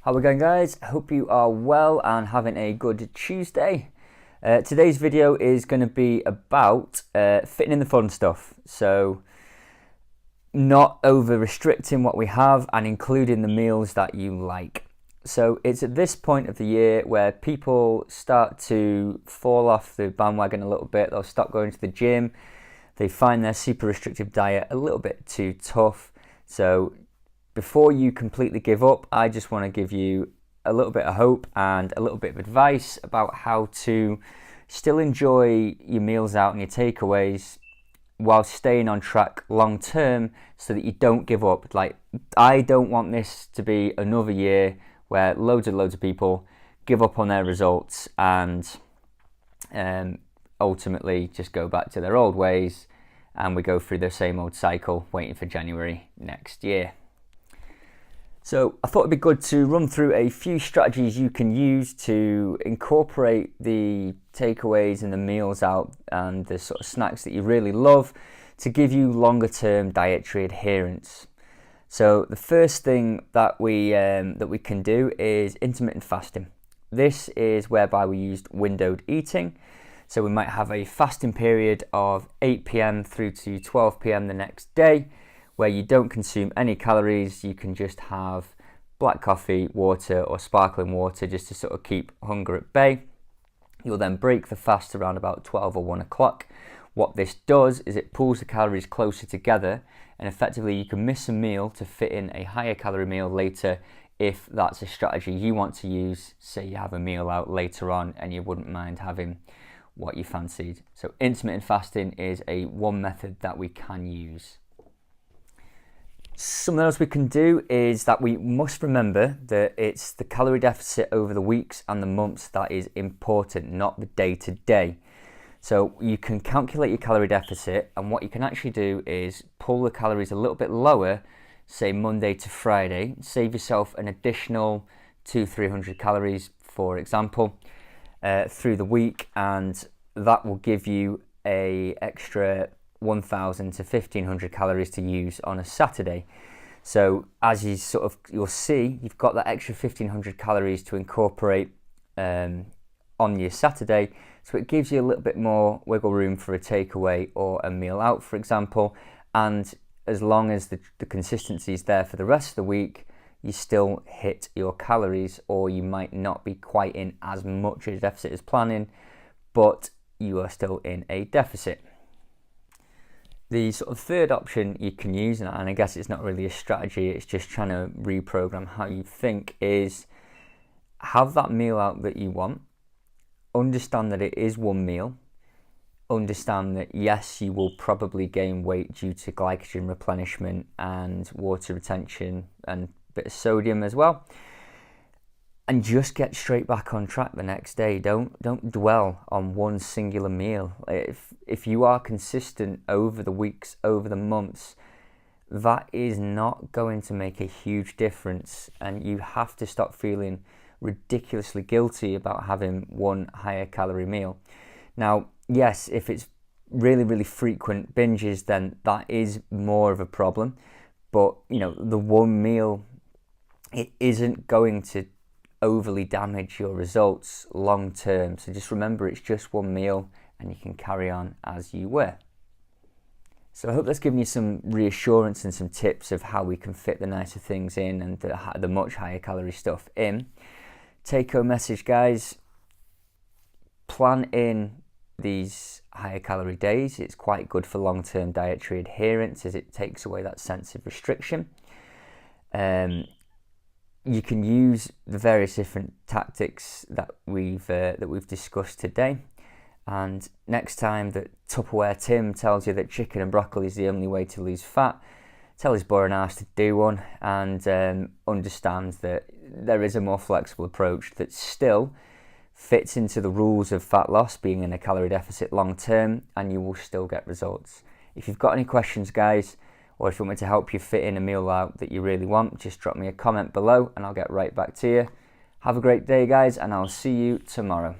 How we going, guys? I hope you are well and having a good Tuesday. Today's video is going to be about fitting in the fun stuff. So not over restricting what we have and including the meals that you like. So it's at this point of the year where people start to fall off the bandwagon a little bit. They'll stop going to the gym. They find their super restrictive diet a little bit too tough. So before you completely give up, I just want to give you a little bit of hope and a little bit of advice about how to still enjoy your meals out and your takeaways while staying on track long term so that you don't give up. Like, I don't want this to be another year where loads of people give up on their results and ultimately just go back to their old ways and we go through the same old cycle waiting for January next year. So I thought it'd be good to run through a few strategies you can use to incorporate the takeaways and the meals out and the sort of snacks that you really love to give you longer term dietary adherence. So the first thing that we can do is intermittent fasting. This is whereby we used windowed eating. So we might have a fasting period of 8 p.m. through to 12 p.m. the next day, where you don't consume any calories. You can just have black coffee, water or sparkling water just to sort of keep hunger at bay. You'll then break the fast around about 12 or 1 o'clock. What this does is it pulls the calories closer together, and effectively you can miss a meal to fit in a higher calorie meal later if that's a strategy you want to use. Say you have a meal out later on and you wouldn't mind having what you fancied. So intermittent fasting is one method that we can use. Something else we can do is that we must remember that it's the calorie deficit over the weeks and the months that is important, not the day to day. So you can calculate your calorie deficit, and what you can actually do is pull the calories a little bit lower, say Monday to Friday, save yourself an additional 200-300 calories, for example, through the week, and that will give you a extra 1,000 to 1,500 calories to use on a Saturday. So as you'll see, you've got that extra 1,500 calories to incorporate on your Saturday. So it gives you a little bit more wiggle room for a takeaway or a meal out, for example. And as long as the consistency is there for the rest of the week, you still hit your calories, or you might not be quite in as much a deficit as planning, but you are still in a deficit. The sort of third option you can use, and I guess it's not really a strategy, it's just trying to reprogram how you think, is have that meal out that you want. Understand that it is one meal. Understand that yes, you will probably gain weight due to glycogen replenishment and water retention and a bit of sodium as well. And just get straight back on track the next day. Don't dwell on one singular meal. If you are consistent over the weeks, over the months, that is not going to make a huge difference, and you have to stop feeling ridiculously guilty about having one higher calorie meal. Now, yes, if it's really frequent binges, then that is more of a problem, but the one meal, it isn't going to overly damage your results long term. So just remember, it's just one meal and you can carry on as you were. So I hope that's given you some reassurance and some tips of how we can fit the nicer things in and the much higher calorie stuff in. Take home message, guys: plan in these higher calorie days. It's quite good for long-term dietary adherence as it takes away that sense of restriction. You can use the various different tactics that we've discussed today. And next time that Tupperware Tim tells you that chicken and broccoli is the only way to lose fat, tell his boring ass to do one, and understand that there is a more flexible approach that still fits into the rules of fat loss, being in a calorie deficit long term, and you will still get results. If you've got any questions, guys, or if you want me to help you fit in a meal out that you really want, just drop me a comment below and I'll get right back to you. Have a great day, guys, and I'll see you tomorrow.